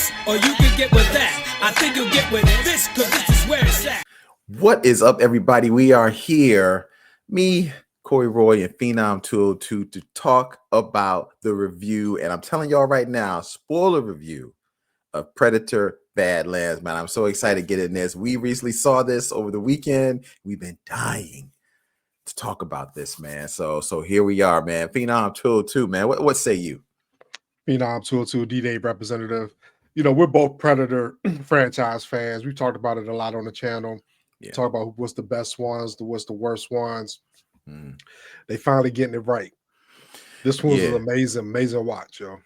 this, or you can get with that. I think you'll get with this, cause this is where it's at. What is up, everybody? We are here, me, Corey Roy, and Phenom 202 to talk about the review. And I'm telling y'all right now, spoiler review of Predator Badlands, man. I'm so excited to get in this. We recently saw this over the weekend. We've been dying to talk about this, man. So here we are, man. Phenom 202, man. What say you? Phenom 202, D-Day representative. You know, we're both Predator franchise fans. We talked about it a lot on the channel. Yeah. Talk about what's the best ones, what's the worst ones. They finally getting it right. This one was an amazing watch, yo.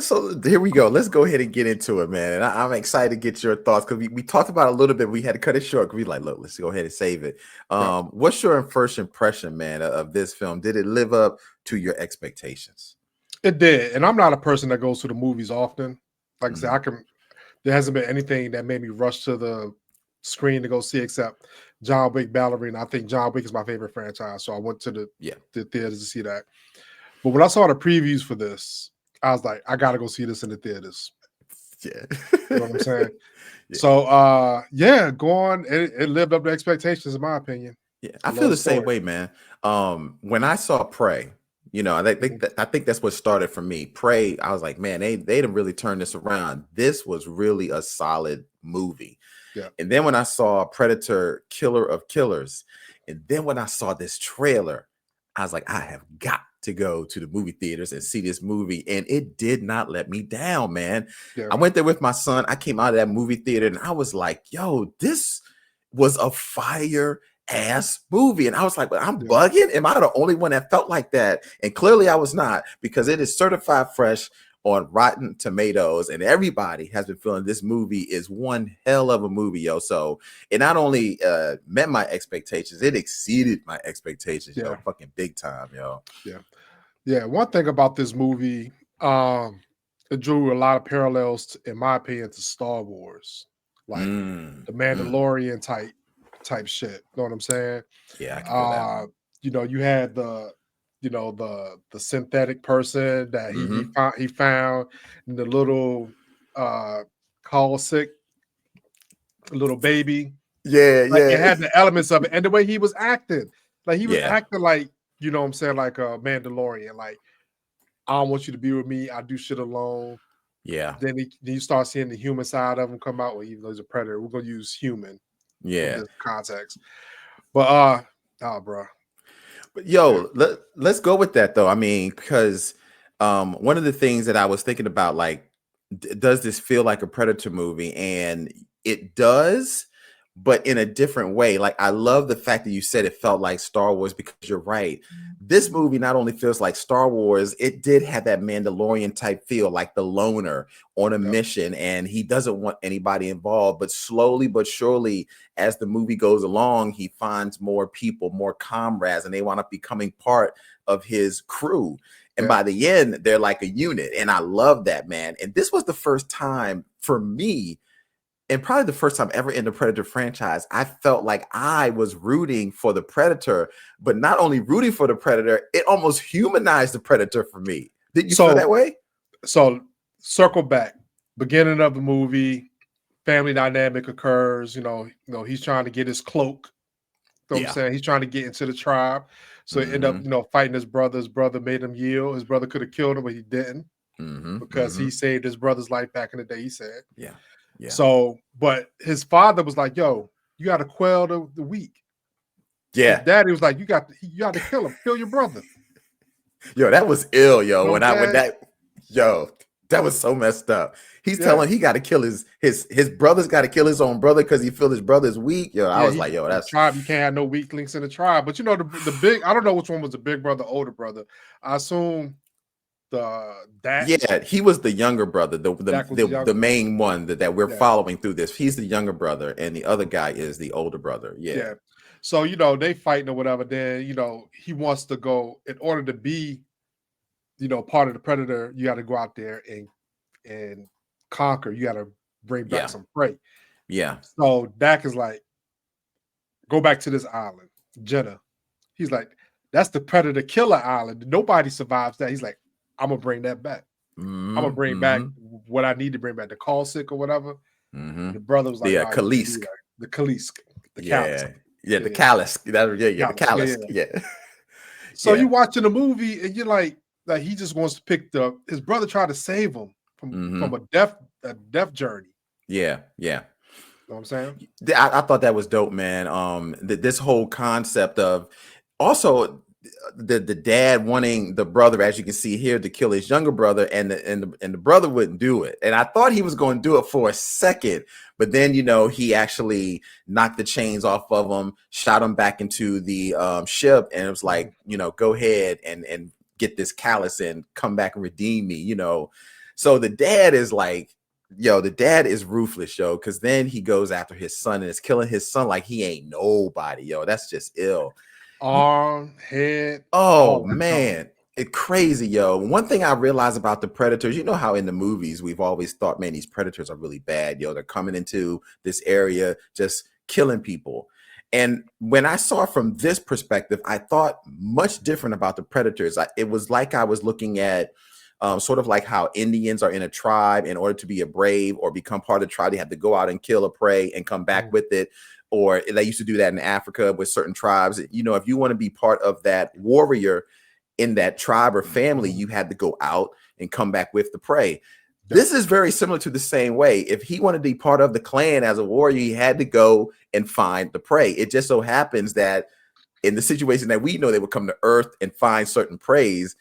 So here we go. Let's go ahead and get into it, man. And I'm excited to get your thoughts because we talked about it a little bit. We had to cut it short because we like, look, let's go ahead and save it. What's your first impression, man, of this film? Did it live up to your expectations? It did. And I'm not a person that goes to the movies often. Like I said, there hasn't been anything that made me rush to the screen to go see except John Wick Ballerina. I think John Wick is my favorite franchise. So I went to the theaters to see that. But when I saw the previews for this, I was like, I gotta go see this in the theaters. Yeah. You know what I'm saying? So go on. It lived up to expectations, in my opinion. Yeah, I feel the same way, man. When I saw Prey, you know, I think that's what started for me. Prey, I was like, man, they didn't really turn this around. This was really a solid movie. Yeah. And then when I saw Predator, Killer of Killers, and then when I saw this trailer, I was like, I have got to go to the movie theaters and see this movie. And it did not let me down, man. Yeah. I went there with my son. I came out of that movie theater and I was like, yo, this was a fire ass movie. And I was like, well, I'm bugging. Am I the only one that felt like that? And clearly I was not, because it is certified fresh on Rotten Tomatoes, and everybody has been feeling this movie is one hell of a movie, yo. So it not only met my expectations, it exceeded my expectations, yo, fucking big time, yo. Yeah. One thing about this movie, it drew a lot of parallels, in my opinion, to Star Wars, like the Mandalorian type shit. You know what I'm saying? Yeah, I can feel that. You know, you had the synthetic person that he found in the little call sick little baby. It had the elements of it, and the way he was acting, like he was acting like, you know what I'm saying, like a Mandalorian. Like, I don't want you to be with me. I do shit alone. Yeah. Then you start seeing the human side of him come out. Well, even though he's a predator, we're gonna use human. Yeah. In this context, but bro. But yo, let's go with that though. I mean, because one of the things that I was thinking about, like, does this feel like a Predator movie? And it does, but in a different way. Like, I love the fact that you said it felt like Star Wars, because you're right. This movie not only feels like Star Wars, it did have that Mandalorian type feel, like the loner on a mission, and he doesn't want anybody involved. But slowly but surely, as the movie goes along, he finds more people, more comrades, and they wind up becoming part of his crew. And by the end, they're like a unit. And I love that, man. And this was the first time for me, and probably the first time ever in the Predator franchise, I felt like I was rooting for the Predator, but not only rooting for the Predator, it almost humanized the Predator for me. Did you feel that way? So circle back, beginning of the movie, family dynamic occurs. You know, he's trying to get his cloak. You know what I'm saying? He's trying to get into the tribe. So he ended up, fighting his brother. His brother made him yield. His brother could have killed him, but he didn't, because he saved his brother's life back in the day, he said. Yeah. So, but his father was like, yo, you got to quell the weak. Yeah. His daddy was like, you got to kill him. Kill your brother. Yo, that was ill, yo. That was so messed up. He's telling he got to kill his brother's got to kill his own brother because he feel his brother's weak. Yo, I was like, yo, that's tribe. You can't have no weak links in the tribe. But you know, the big, I don't know which one was the big brother, older brother. I assume he was the younger brother, the main one that we're following through this. He's the younger brother, and the other guy is the older brother. Yeah. So, you know, they fighting or whatever. Then, you know, he wants to go, in order to be, you know, part of the Predator, you got to go out there and conquer. You got to bring back some prey. Yeah. So Dak is like, go back to this island, Genna. He's like, that's the Predator killer island. Nobody survives that. He's like, I'm gonna bring that back. I'm gonna bring back what I need to bring back, the call sick or whatever. Mm-hmm. The brother was like, Yeah, "Nah, you can't do Kalisk. that." The Kalisk, the callus. Yeah, the callus. The Callus, callus. yeah. Yeah. So Yeah. you watching the movie and you're like he just wants to pick his brother tried to save him from a death journey. Yeah. You know what I'm saying? I thought that was dope, man. This whole concept of also the dad wanting the brother, as you can see here, to kill his younger brother, and the brother wouldn't do it. And I thought he was going to do it for a second, but then he actually knocked the chains off of him, shot him back into the ship, and it was like, go ahead and get this callus and come back and redeem me. So the dad is like, the dad is ruthless, because then he goes after his son and is killing his son like he ain't nobody. That's just ill. Arm, head. Oh man, it's crazy, One thing I realized about the predators, how in the movies we've always thought, man, these predators are really bad. They're coming into this area just killing people. And when I saw it from this perspective, I thought much different about the predators. It was like I was looking at sort of like how Indians are in a tribe. In order to be a brave or become part of the tribe, they have to go out and kill a prey and come back with it. Or they used to do that in Africa with certain tribes. If you want to be part of that warrior in that tribe or family, you had to go out and come back with the prey. This is very similar to the same way. If he wanted to be part of the clan as a warrior, he had to go and find the prey. It just so happens that in the situation that we know, they would come to Earth and find certain preys.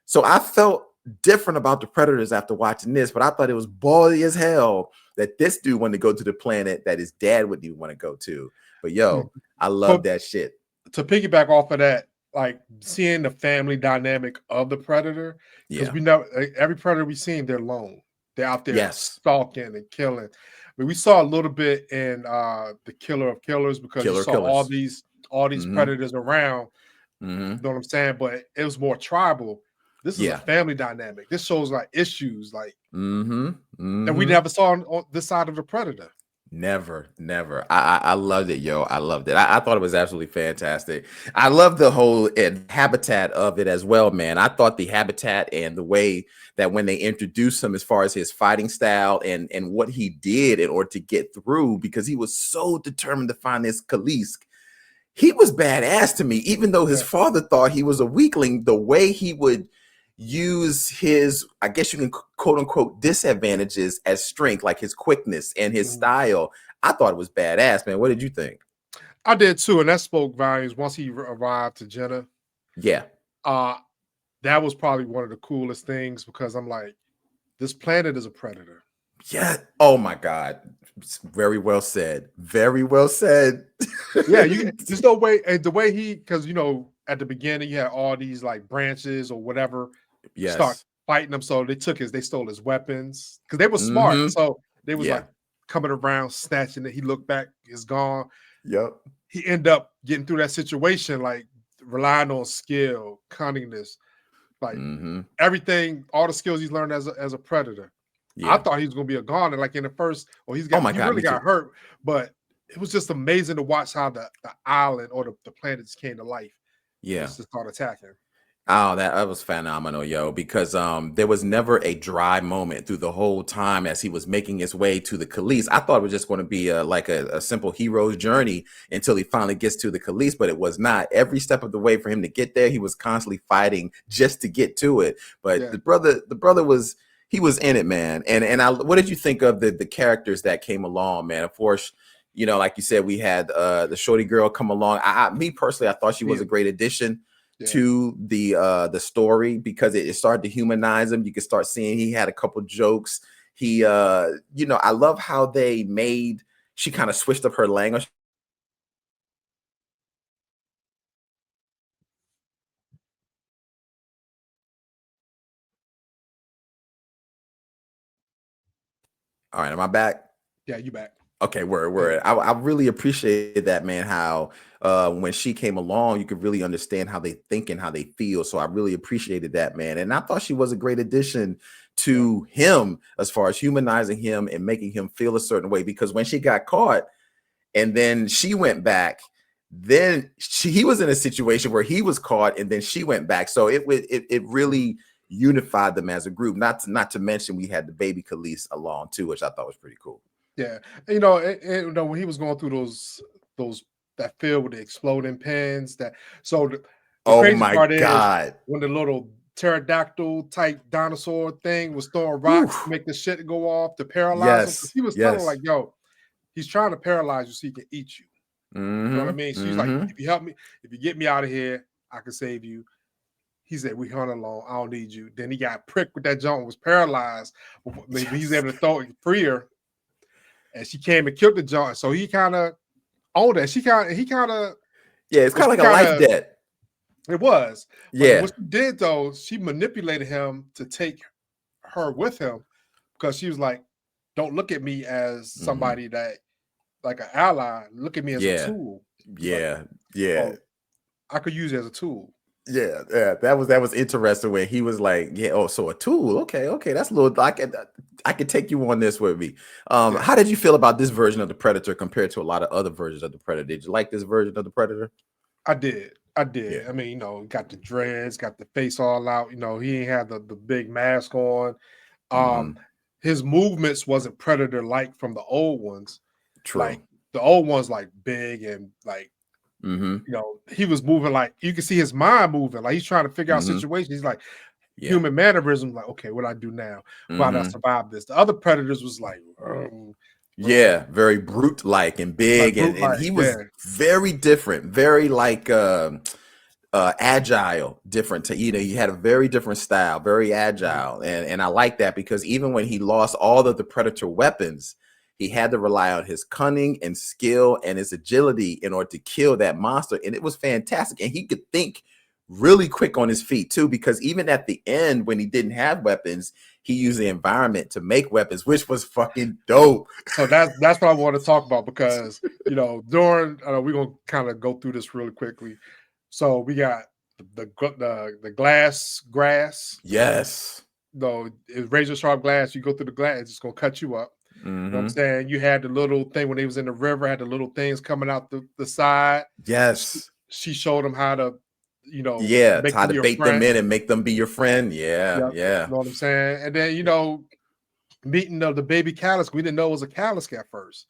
So I felt different about the predators after watching this, but I thought it was ballsy as hell that this dude wanted to go to the planet that his dad wouldn't even want to go to. But I love that shit. To piggyback off of that, like seeing the family dynamic of the predator, because we know every predator we seen, they're lone. They're out there stalking and killing. I mean, we saw a little bit in the Killer of Killers, because you saw all these predators around. You know what I'm saying? But it was more tribal. This is a family dynamic. This shows like issues like that we never saw on this side of the predator. Never. I loved it, I loved it. I thought it was absolutely fantastic. I love the whole habitat of it as well, man. I thought the habitat and the way that when they introduced him as far as his fighting style and what he did in order to get through, because he was so determined to find this Kalisk. He was badass to me, even though his father thought he was a weakling. The way he would use his, I guess you can quote unquote, disadvantages as strength, like his quickness and his style. I thought it was badass, man. What did you think? I did too, and that spoke volumes once he arrived to Genna. Yeah. That was probably one of the coolest things, because I'm like, this planet is a predator. Yeah. Oh my God. Very well said. Very well said. Yeah, there's no way, and the way because at the beginning you had all these like branches or whatever start fighting him, so they stole his weapons because they were smart. So they was like coming around snatching it. He looked back, it's gone. Yep. He ended up getting through that situation, like relying on skill, cunningness, like everything, all the skills he's learned as a predator. I thought he was gonna be a goner, like in the first, he really got hurt, but it was just amazing to watch how the island or the planet just came to life. Just to start attacking. Oh, that was phenomenal, because there was never a dry moment through the whole time as he was making his way to the Khalees. I thought it was just going to be like a simple hero's journey until he finally gets to the Khalees, but it was not. Every step of the way for him to get there, he was constantly fighting just to get to it. But the brother was in it, man. And what did you think of the characters that came along, man? Of course, like you said, we had the shorty girl come along. Me personally, I thought she was a great addition to the story, because it started to humanize him. You could start seeing he had a couple jokes. He I love how she kind of switched up her language. All right, am I back? Yeah, you back. Okay, word. I really appreciated that, man, how when she came along, you could really understand how they think and how they feel. So I really appreciated that, man. And I thought she was a great addition to him as far as humanizing him and making him feel a certain way. Because when she got caught and then she went back, then he was in a situation where he was caught and then she went back. So it really, unified them as a group. Not to mention we had the baby Khalees along too, which I thought was pretty cool. Yeah, you know, when he was going through those that field with the exploding pins, the Oh crazy my part is God. when the little pterodactyl type dinosaur thing was throwing Whew. rocks to make the shit go off to paralyze him. 'Cause he was telling like, yo, he's trying to paralyze you so he can eat you. You know what I mean? She's like, if you help me, if you get me out of here, I can save you. He said, we hunt alone. I don't need you. Then he got pricked with that junk, was paralyzed. Maybe he's able to throw it, free her. And she came and killed the junk. So he kind of owned it. He kind of. Yeah, it's kind of like a life debt. It was. Yeah. What she did, though, she manipulated him to take her with him because she was like, don't look at me as somebody that, like an ally. Look at me as a tool. Yeah. I could use it as a tool. Yeah, that was interesting when he was like, yeah, oh, so a tool. Okay, that's a little, I could take you on this with me. How did you feel about this version of the Predator compared to a lot of other versions of the Predator? Did you like this version of the Predator? I did. Yeah. I mean, you know, got the dreads, got the face all out, you know, he ain't had the big mask on. His movements wasn't Predator like from the old ones. True. Like the old ones, like big and like, you know, he was moving like you can see his mind moving, like he's trying to figure out situations. He's like human mannerisms, like, okay, what do I do now? Why did I survive this? The other Predators was like, very brute like and big, and he was very different, very like agile, different to, you know, he had a very different style, very agile, and I like that because even when he lost all of the Predator weapons, he had to rely on his cunning and skill and his agility in order to kill that monster. And it was fantastic. And he could think really quick on his feet too, because even at the end, when he didn't have weapons, he used the environment to make weapons, which was fucking dope. So that's what I want to talk about because, you know, during, we're going to kind of go through this really quickly. So we got the glass grass. Yes. Though it's razor sharp glass. You go through the glass, it's just going to cut you up. You know what I'm saying? You had the little thing when they was in the river, had the little things coming out the side. Yes. She showed him how to, you know, how to bait them in and make them be your friend. Yeah. You know what I'm saying? And then, you know, meeting of the baby Calisk, we didn't know it was a Calisk at first.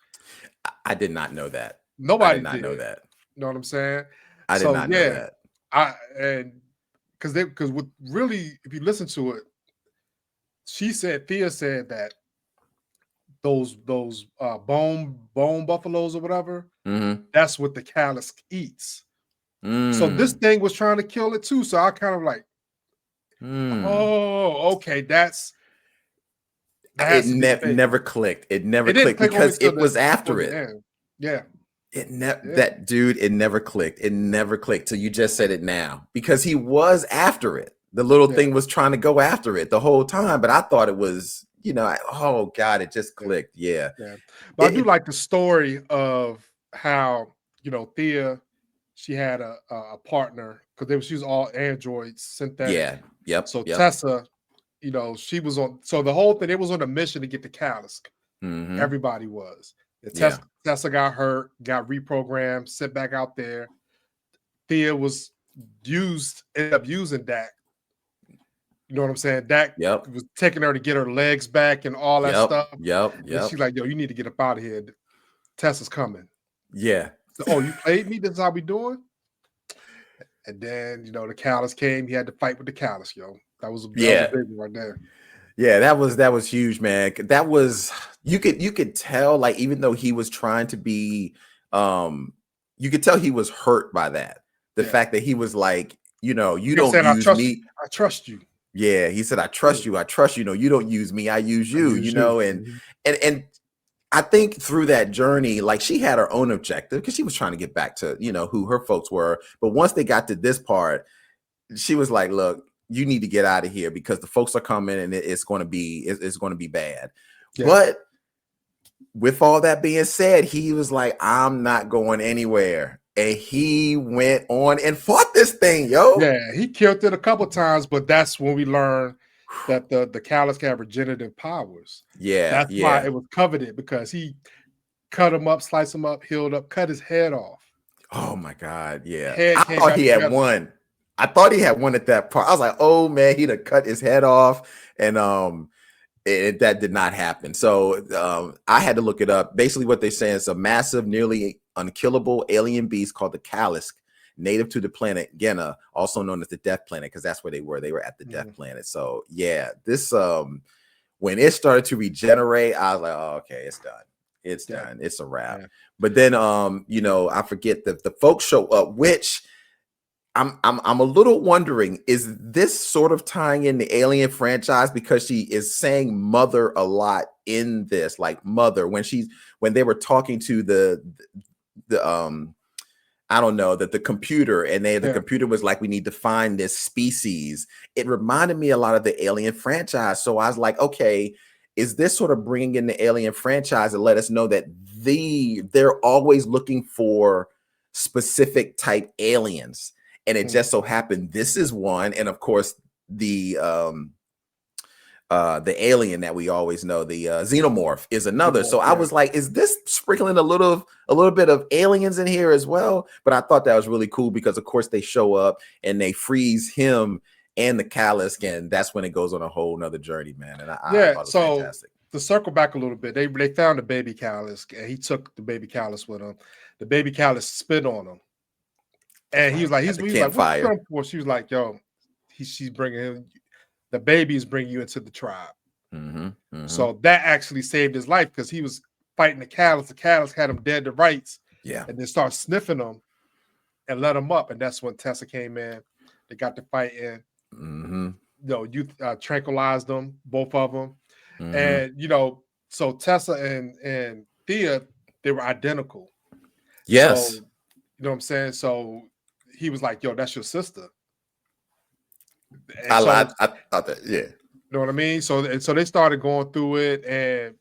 I did not know that. Nobody did not know that. You know what I'm saying? I did not know that. Because what really, if you listen to it, Thia said that those bone buffaloes or whatever, that's what the Calisk eats. So this thing was trying to kill it too. So I kind of like, oh, okay, it never clicked. It never clicked because it was after it. Yeah. That dude, it never clicked. It never clicked till you just said it now, because he was after it. The little thing was trying to go after it the whole time, but I thought it was, you know, oh God, it just clicked. Yeah. But I do like the story of how, you know, Thia, she had a partner because she was all androids, synthetic. So Tessa, you know, she was on. So the whole thing, it was on a mission to get the Calisk. Everybody was. Tessa got hurt, got reprogrammed, sent back out there. Thea was ended up using Dak. You know what I'm saying? Dak was taking her to get her legs back and all that stuff. And she's like, yo, you need to get up out of here. Tessa's coming. Yeah. So, oh, you played me? This is how we doing? And then, you know, the Calisk came. He had to fight with the Calisk, yo. That was a big one right there. Yeah, that was huge, man. That was, you could tell, like, even though he was trying to be, you could tell he was hurt by that. The fact that he was like, you know, you don't use me. I trust you. Yeah, he said, I trust you. I trust you. No, you don't use me. I use you, you know, and I think through that journey, like, she had her own objective because she was trying to get back to, you know, who her folks were. But once they got to this part, she was like, look, you need to get out of here because the folks are coming and it's going to be bad. Yeah. But with all that being said, he was like, I'm not going anywhere. And he went on and fought this thing, yo. Yeah, he killed it a couple times, but that's when we learned that the Calisk have regenerative powers. Yeah, that's why it was coveted, because he cut him up, sliced him up, healed up, cut his head off. Oh my God, yeah. I thought he had won. I thought he had one at that part. I was like, oh man, he'd have cut his head off, and that did not happen. So I had to look it up. Basically, what they're saying is a massive, nearly unkillable alien beast called the Kalisk, native to the planet Genna, also known as the Death Planet, because that's where they were. They were at the Death Planet. So yeah, this when it started to regenerate, I was like, oh, okay, it's done. It's done. It's a wrap. Yeah. But then I forget that the folks show up, which I'm a little wondering, is this sort of tying in the Alien franchise, because she is saying mother a lot in this, like mother, when they were talking to the I don't know, that the computer, and the computer was like, we need to find this species. It reminded me a lot of the Alien franchise. So I was like, okay, is this sort of bringing in the Alien franchise to let us know that they're always looking for specific type aliens? And it just so happened this is one, and of course the alien that we always know, the xenomorph, is another. So I was like, is this sprinkling a little bit of aliens in here as well? But I thought that was really cool, because of course they show up and they freeze him and the Kalisk, and that's when it goes on a whole nother journey, man. And I thought it was fantastic. To circle back a little bit, they found the baby Kalisk, and he took the baby Kalisk with him. The baby Kalisk spit on him. And he was like, what she was like, yo, she's bringing him, the baby is bringing you into the tribe. So that actually saved his life, because he was fighting the Kalisk. The Kalisk had him dead to rights. Yeah. And then start sniffing him and let him up. And that's when Tessa came in. They got to fight in. You tranquilized them, both of them. And, so Tessa and Thia, they were identical. Yes. So, you know what I'm saying? So he was like, yo, that's your sister. I thought that, yeah. You know what I mean? So they started going through it, and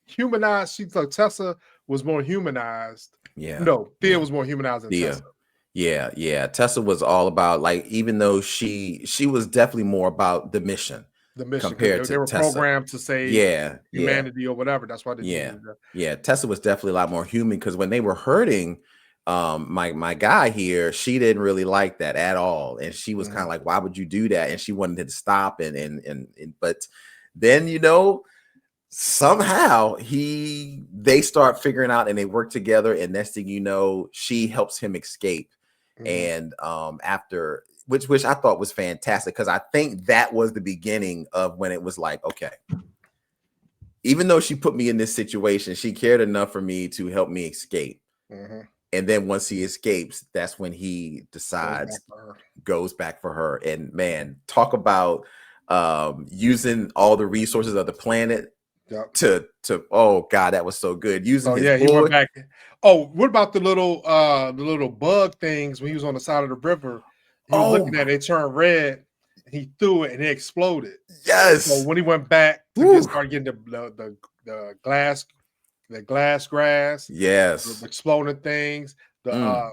humanized. She like Tessa was more humanized. Yeah. No, Thea was more humanized than Tessa. Yeah. Tessa was all about, like, even though she was definitely more about the mission. The mission, compared to they were Tessa. Programmed to save humanity or whatever. That's why they did that. Yeah. Tessa was definitely a lot more human, because when they were hurting my guy here, she didn't really like that at all, and she was kind of like, why would you do that? And she wanted to stop, but then somehow they start figuring out, and they work together, and next thing you know, she helps him escape. And after which I thought was fantastic, because I think that was the beginning of when it was like, okay, even though she put me in this situation, she cared enough for me to help me escape. And then once he escapes, that's when he decides goes back for her. And man, talk about using all the resources of the planet to oh god, that was so good. Using he went back. Oh, what about the little bug things when he was on the side of the river? He was looking at it, turned red. He threw it and it exploded. Yes. So when he went back to start getting the glass grass, yes, the exploding things, the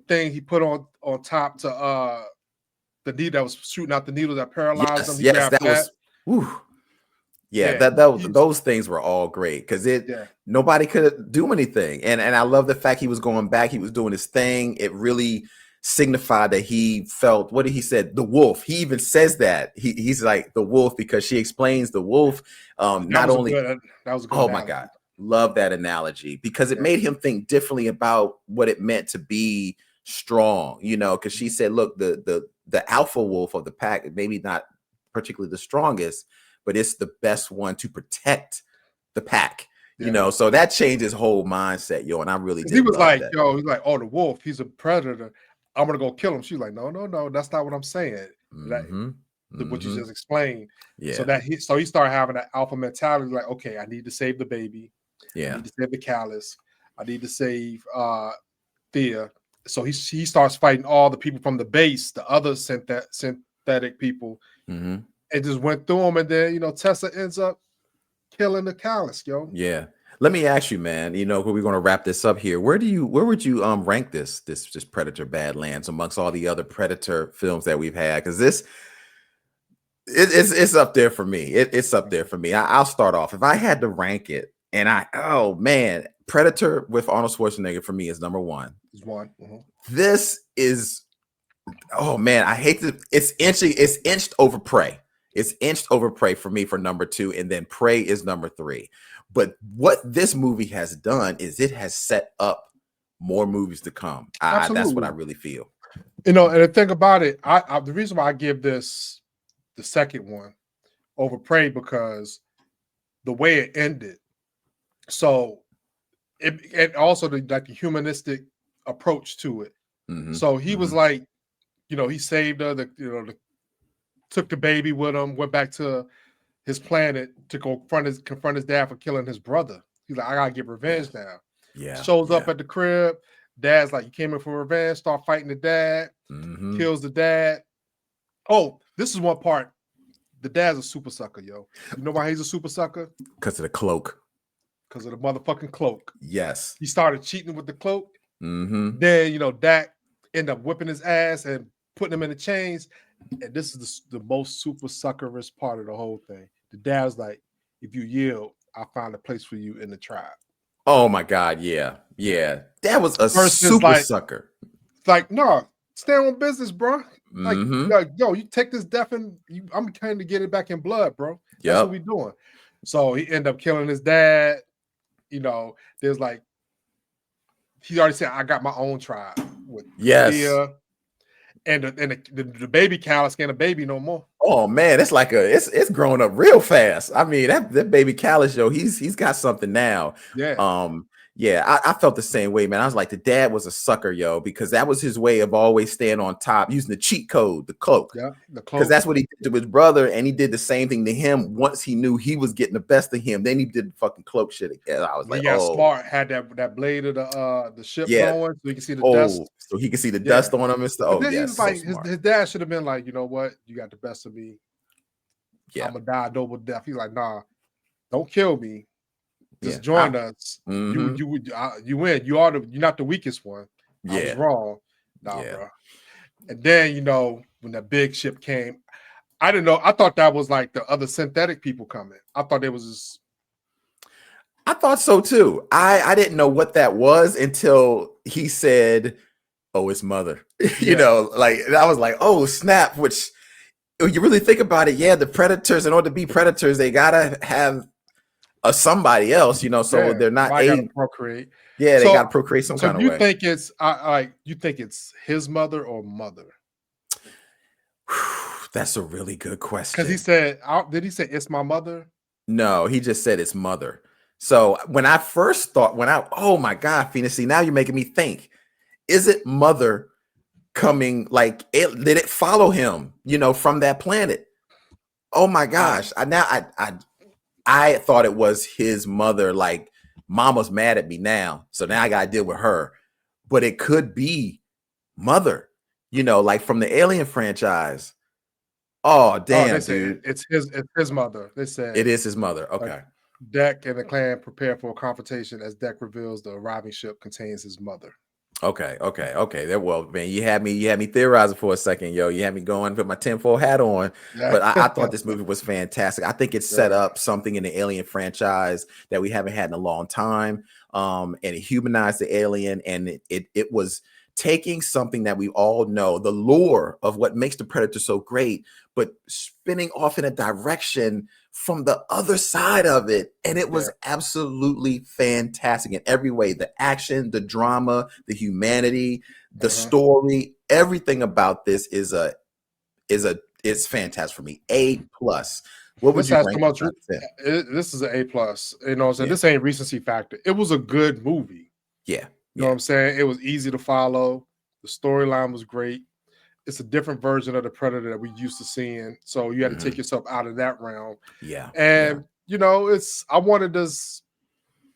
thing he put on top to the needle that was shooting out the needle that paralyzed him. Yes, that was. Whew. Yeah, those things were all great, because nobody could do anything, and I love the fact he was going back. He was doing his thing. It really signified that he felt, what did he said? The wolf. He even says that he's like the wolf, because she explains the wolf. Not only that was a good oh analogy. my god, love that analogy, because it made him think differently about what it meant to be strong. Because she said, look, the alpha wolf of the pack, maybe not particularly the strongest, but it's the best one to protect the pack. So that changed his whole mindset, and I really did. He was like, that. he's like, oh, the wolf, he's a predator. I'm gonna go kill him. She's like, no, that's not what I'm saying. What you just explained. Yeah. So he started having that alpha mentality, like, okay, I need to save the baby. Yeah. I need to save the Kalisk. I need to save Thea. So he starts fighting all the people from the base, the other synthetic people. And just went through them, and then Tessa ends up killing the Kalisk, yo. Yeah. Let me ask you, man. We're going to wrap this up here. Where would you rank this Predator Badlands amongst all the other Predator films that we've had? Because it's up there for me. It's up there for me. I'll start off. If I had to rank it, and Predator with Arnold Schwarzenegger for me is number one. Is one. This is Oh man, I hate to. It's inched over Prey. It's inched over Prey for me for number 2, and then Prey is number 3. But what this movie has done is it has set up more movies to come. That's what I really feel. And the thing about it, the reason why I give this the second one over Prey because the way it ended. So it also the humanistic approach to it. Mm-hmm. So he was like, he saved her. Took the baby with him. Went back to his planet to go confront his dad for killing his brother. He's like, I gotta get revenge now. Yeah. Shows up at the crib. Dad's like, you came in for revenge. Start fighting the dad. Mm-hmm. Kills the dad. Oh, this is one part. The dad's a super sucker, yo. You know why he's a super sucker? Because of the cloak. Because of the motherfucking cloak. Yes. He started cheating with the cloak. Mm-hmm. Then, Dak ended up whipping his ass and putting him in the chains. And this is the most super suckerish part of the whole thing. The dad's like, if you yield, I'll find a place for you in the tribe. Oh my God, yeah. That was a super sucker. It's like, no, stay on business, bro. Like, yo, you take this death and I'm trying to get it back in blood, bro. That's what we doing. So he ended up killing his dad. There's like, he already said, I got my own tribe with Thia. And the baby cow can't a baby no more. Oh man, it's like it's growing up real fast. I mean, that baby Callus, yo, he's got something now. Yeah. I felt the same way, man. I was like, the dad was a sucker, yo, because that was his way of always staying on top, using the cheat code, the cloak. Yeah, the cloak. Because that's what he did to his brother, and he did the same thing to him once he knew he was getting the best of him. Then he did the fucking cloak shit again. I was like, he got smart, had that blade of the ship going, so you can see the dust. So he can see the dust on him and stuff. Then he was like, his dad should have been like, you know what? You got the best of me. Yeah. I'm gonna die a noble death. He's like, nah, don't kill me. Just join us. You win. You're not the weakest one. I was wrong. Nah, bro. And then when that big ship came, I didn't know. I thought that was like the other synthetic people coming. I thought it was just... I thought so too. I didn't know what that was until he said, "Oh, it's mother." Like I was like, "Oh, snap!" Which, if you really think about it, the predators, in order to be predators, they gotta have somebody else, so they're not gotta procreate. They gotta procreate some kind of way. So you think it's you think it's his mother or mother? That's a really good question. Because he said, did he say it's my mother? No, he just said it's mother. So when I first thought, oh my God, Phoenix, see, now you're making me think, is it mother coming, like, did it follow him, from that planet? Oh my gosh. I thought it was his mother, like, mama's mad at me now, so now I gotta deal with her. But it could be mother, like from the Alien franchise. Oh damn, dude! It's his mother. They said it is his mother. Okay. Dak and the clan prepare for a confrontation as Dak reveals the arriving ship contains his mother. Okay. Well, man, you had me theorizing for a second, yo. You had me going with my tinfoil hat on. But I thought this movie was fantastic. I think it set up something in the Alien franchise that we haven't had in a long time. And it humanized the alien, and it was taking something that we all know, the lore of what makes the Predator so great, but spinning off in a direction from the other side of it. And it was absolutely fantastic in every way. The action, the drama, the humanity, the story, everything about this is fantastic for me. A+. What would you rank it? This is an A+. So this ain't recency factor. It was a good movie. Yeah. You know what I'm saying? It was easy to follow. The storyline was great. It's a different version of the Predator that we used to seeing. So you had to take yourself out of that realm. Yeah. And, I wanted this,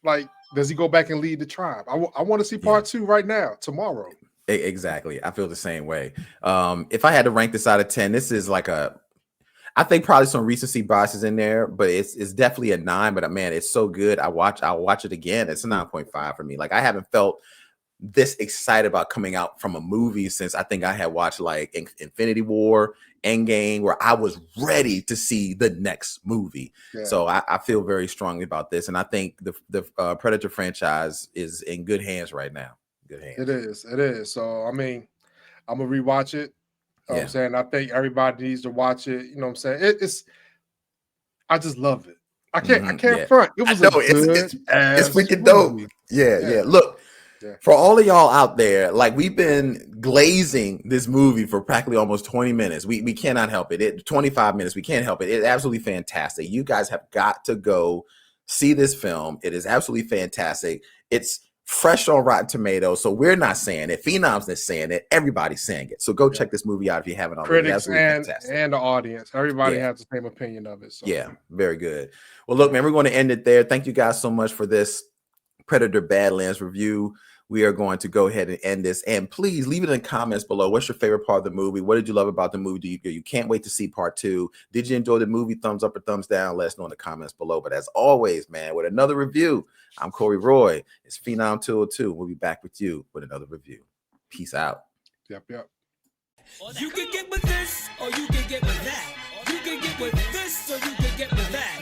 like, does he go back and lead the tribe? I want to see part 2 right now, tomorrow. Exactly. I feel the same way. If I had to rank this out of 10, this is like I think probably some recency biases in there, but it's definitely a 9. But man, it's so good. I'll watch it again. It's a 9.5 for me. Like, I haven't felt this excited about coming out from a movie since I think I had watched like Infinity War, Endgame, where I was ready to see the next movie. Yeah. So I feel very strongly about this, and I think the Predator franchise is in good hands right now. Good hands. It is. So I mean, I'm gonna rewatch it. know what I'm saying? I think everybody needs to watch it. You know what I'm saying? I just love it. I can't front. It was it's freaking movie. dope. Yeah. Look, for all of y'all out there, like we've been glazing this movie for practically almost 20 minutes. We cannot help it. 25 minutes. We can't help it. It's absolutely fantastic. You guys have got to go see this film. It is absolutely fantastic. It's fresh on Rotten Tomatoes, so we're not saying it. Phenom's not saying it. Everybody's saying it. So go check this movie out if you haven't already. Critics and the audience. Everybody has the same opinion of it. So. Yeah, very good. Well, look, man, we're going to end it there. Thank you guys so much for this Predator Badlands review. We are going to go ahead and end this. And please leave it in the comments below. What's your favorite part of the movie? What did you love about the movie? You can't wait to see part 2. Did you enjoy the movie? Thumbs up or thumbs down? Let us know in the comments below. But as always, man, with another review, I'm Corey Roy. It's Phenom 202. We'll be back with you with another review. Peace out. Yep. You can get with this or you can get with that. You can get with this or you can get with that.